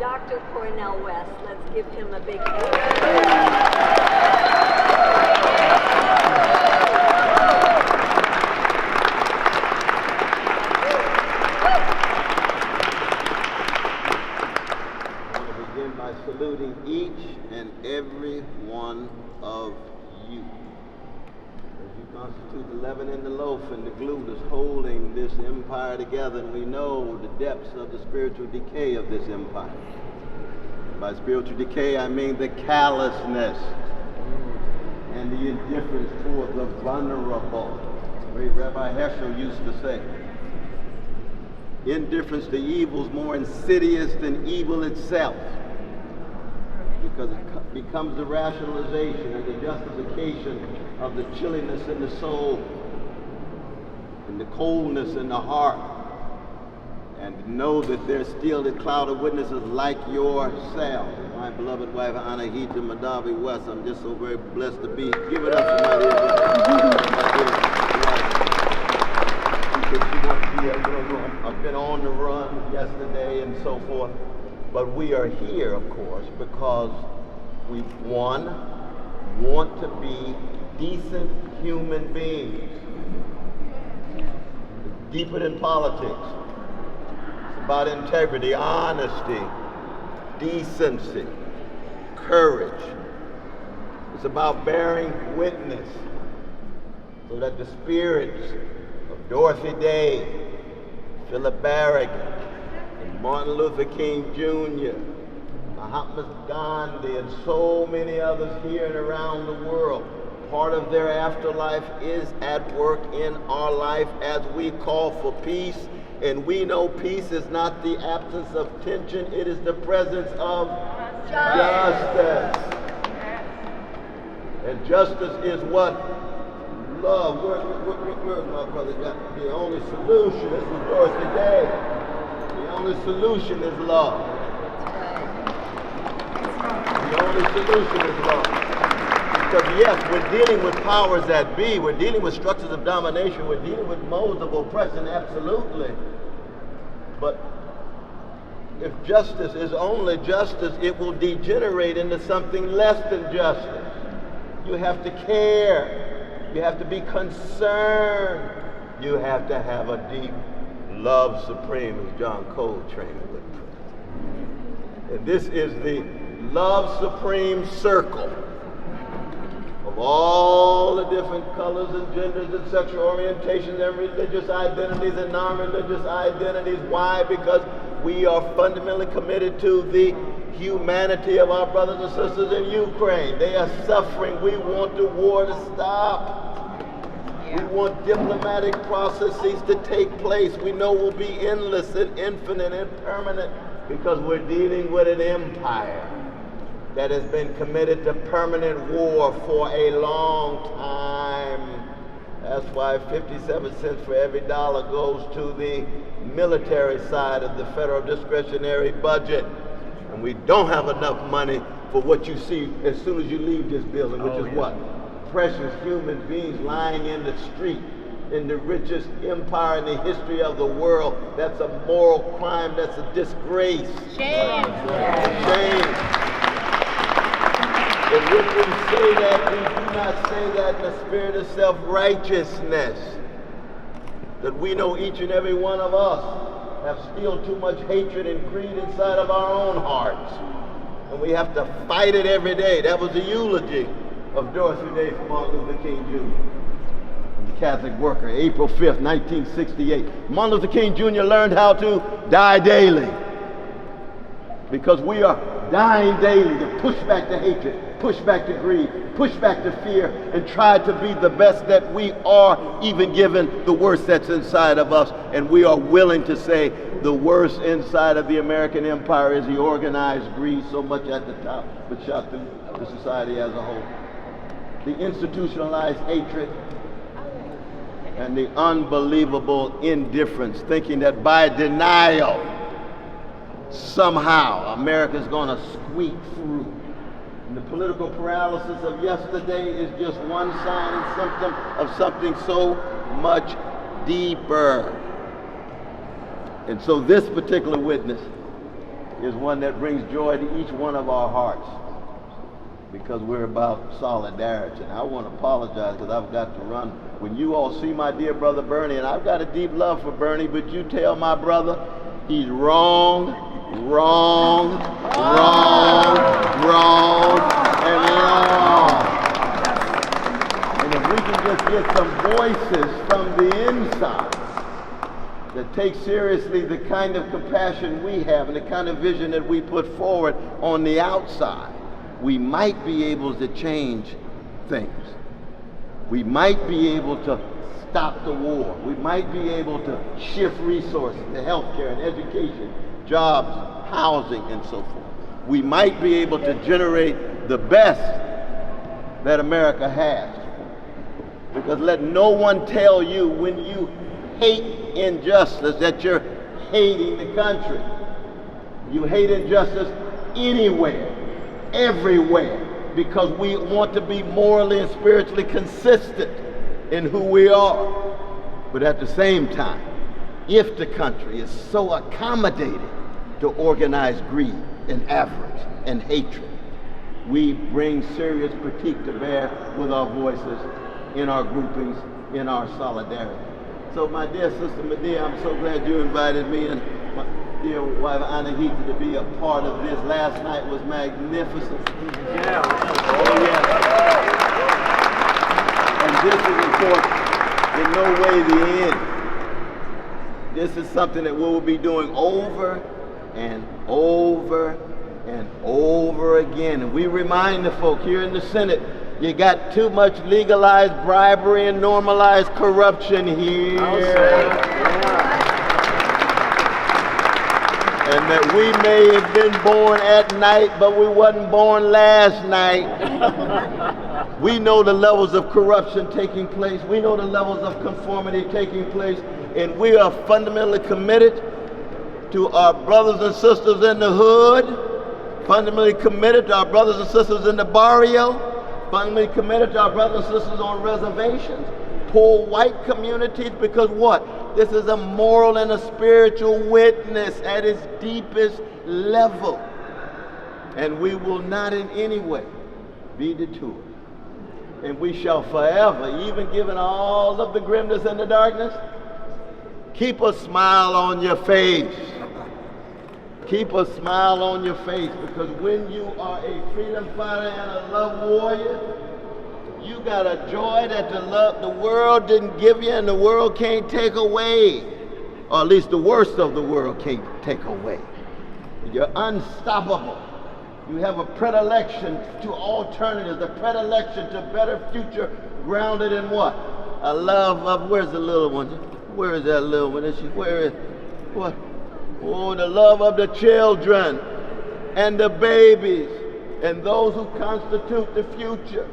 Dr. Cornel West. Let's give him a big hand. By saluting each and every one of you. As you constitute the leaven and the loaf and the glue that's holding this empire together, and we know the depths of the spiritual decay of this empire. By spiritual decay, I mean the callousness and the indifference toward the vulnerable. Great Rabbi Heschel used to say, indifference to evil is more insidious than evil itself, because it becomes the rationalization and the justification of the chilliness in the soul and the coldness in the heart, and know that there's still a cloud of witnesses like yourself. My beloved wife, Anahita Madavi West, I'm just so very blessed to be. Give it up for my dear wife. I've been on the run yesterday and so forth. But we are here, of course, because we, one, want to be decent human beings. It's deeper than politics. It's about integrity, honesty, decency, courage. It's about bearing witness so that the spirits of Dorothy Day, Philip Barrick, Martin Luther King Jr., Mahatma Gandhi, and so many others here and around the world. Part of their afterlife is at work in our life as we call for peace. And we know peace is not the absence of tension, it is the presence of justice. And justice is what? Love. Where's my brother? The only solution is with Dorothy Day. The only solution is love. The only solution is love. Because yes, we're dealing with powers that be, we're dealing with structures of domination, we're dealing with modes of oppression, absolutely. But if justice is only justice, it will degenerate into something less than justice. You have to care. You have to be concerned. You have to have a deep love supreme, as John Coltrane would put. And this is the love supreme circle of all the different colors and genders and sexual orientations and religious identities and non-religious identities. Why? Because we are fundamentally committed to the humanity of our brothers and sisters in Ukraine. They are suffering. We want the war to stop. We want diplomatic processes to take place. We know will be endless and infinite and permanent because we're dealing with an empire that has been committed to permanent war for a long time. That's why 57 cents for every dollar goes to the military side of the federal discretionary budget. And we don't have enough money for what you see as soon as you leave this building, which is what? Precious human beings lying in the street in the richest empire in the history of the world. That's a moral crime. That's a disgrace. Shame. Shame. And when we say that, we do not say that in the spirit of self-righteousness. That we know each and every one of us have still too much hatred and greed inside of our own hearts. And we have to fight it every day. That was the eulogy of Dorothy Day for Martin Luther King Jr., the Catholic worker, April 5th, 1968. Martin Luther King Jr. learned how to die daily because we are dying daily to push back the hatred, push back the greed, push back the fear, and try to be the best that we are, even given the worst that's inside of us. And we are willing to say the worst inside of the American empire is the organized greed, so much at the top, but shot through the society as a whole. The institutionalized hatred and the unbelievable indifference, thinking that by denial, somehow America's gonna squeak through. And the political paralysis of yesterday is just one sign and symptom of something so much deeper. And so this particular witness is one that brings joy to each one of our hearts, because we're about solidarity. And I want to apologize because I've got to run. When you all see my dear brother Bernie, and I've got a deep love for Bernie, but you tell my brother he's wrong, wrong, wrong, wrong, and wrong. And if we can just get some voices from the inside that take seriously the kind of compassion we have and the kind of vision that we put forward on the outside, we might be able to change things. We might be able to stop the war. We might be able to shift resources to healthcare and education, jobs, housing, and so forth. We might be able to generate the best that America has. Because let no one tell you when you hate injustice that you're hating the country. You hate injustice anywhere, everywhere, because we want to be morally and spiritually consistent in who we are. But at the same time, if the country is so accommodated to organized greed and avarice and hatred, we bring serious critique to bear with our voices, in our groupings, in our solidarity. So my dear sister Medea, I'm so glad you invited me and my dear wife Anahita to be a part of this. Last night was magnificent. Yeah. Oh yeah. And this is, of course, in no way the end. This is something that we will be doing over and over and over again. And we remind the folk here in the Senate, you got too much legalized bribery and normalized corruption here. And that we may have been born at night, but we wasn't born last night. We know the levels of corruption taking place. We know the levels of conformity taking place. And we are fundamentally committed to our brothers and sisters in the hood, fundamentally committed to our brothers and sisters in the barrio, fundamentally committed to our brothers and sisters on reservations, poor white communities, because what? This is a moral and a spiritual witness at its deepest level. And we will not in any way be detoured. And we shall forever, even given all of the grimness and the darkness, keep a smile on your face. Keep a smile on your face, because when you are a freedom fighter and a love warrior, you got a joy that the world didn't give you and the world can't take away. Or at least the worst of the world can't take away. You're unstoppable. You have a predilection to alternatives, a predilection to better future grounded in what? A love of, where's the little one? Where is that little one? Where is, what? Oh, the love of the children and the babies and those who constitute the future.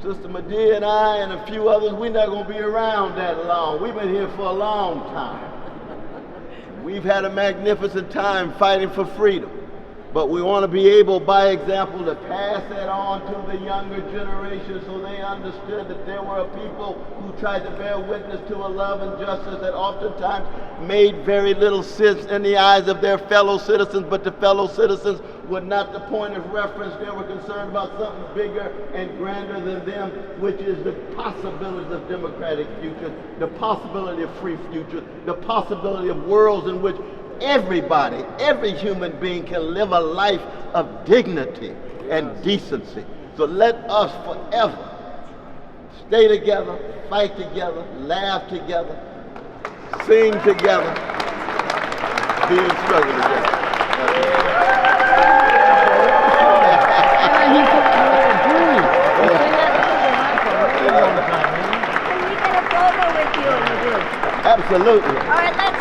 Sister Medea and I and a few others, we're not going to be around that long. We've been here for a long time. We've had a magnificent time fighting for freedom. But we want to be able, by example, to pass that on to the younger generation so they understood that there were a people who tried to bear witness to a love and justice that oftentimes made very little sense in the eyes of their fellow citizens, but the fellow citizens were not the point of reference. They were concerned about something bigger and grander than them, which is the possibilities of democratic future, the possibility of free future, the possibility of worlds in which everybody, every human being can live a life of dignity and decency. So let us forever stay together, fight together, laugh together, sing together, be in struggle together. Absolutely. All right, let's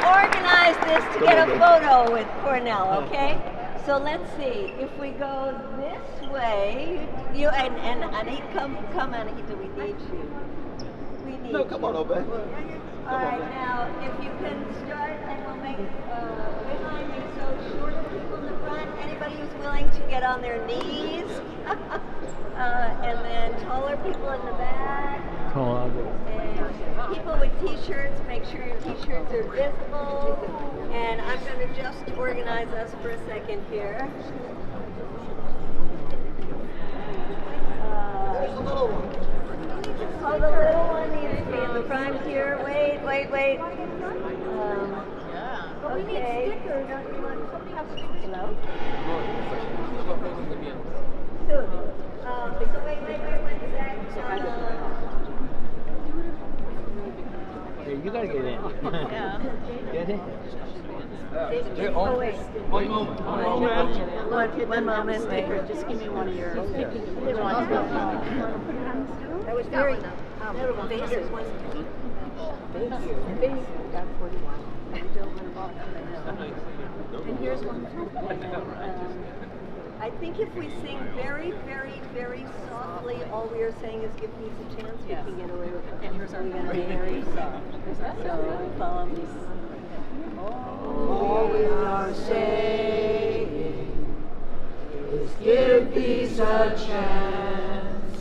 organize this to get a photo with Cornel, okay? So let's see. If we go this way, you and Anahita, come, Anahita, we need you. We need No, come on, Obey. All right, now if you can start, and we'll make behind me. So shorter people in the front. Anybody who's willing to get on their knees, and then taller people in the back. And people with t-shirts, make sure your t-shirts are visible. And I'm going to just organize us for a second here. Oh, the little one needs to be in the front here. Wait. But we need Okay. stickers. Don't you want somebody have stickers? Hello? Soon. So wait, Zach. Hey, you gotta get in. Yeah. Get in. Oh, wait. One moment. One moment. Wait. Just give me one of yours. That was very basic one. That's what you want. And here's one. I think if we sing very, very, very softly, all we are saying is give peace a chance, we can get away with it. And here's our We're going to be very soft. So follow me. All we are saying is give peace a chance.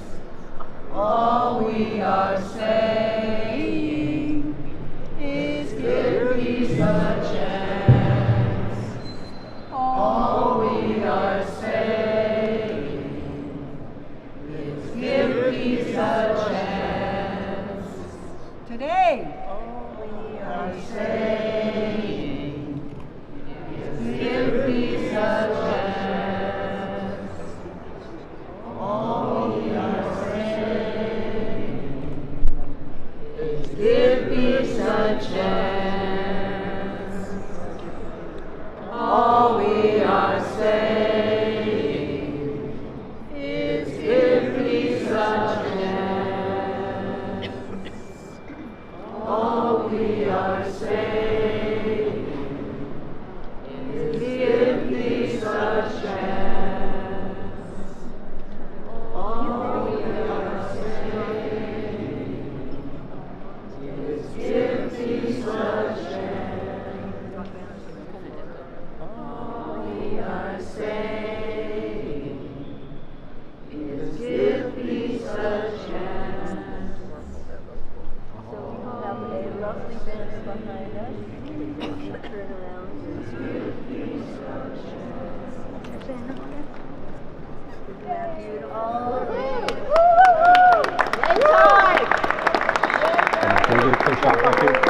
All we are saying is give peace a chance. All we are saying is give peace a chance. Today, all we are saying is give peace a chance. All we are saying is give peace a chance. All we are saying is give peace a chance. All we are saying is give peace a chance. All we are saying is give peace a chance. All we are saying is give peace a chance. So we will have a lovely dance behind us. Turn around. Isn't that beautiful? Can we get a quick shot back here?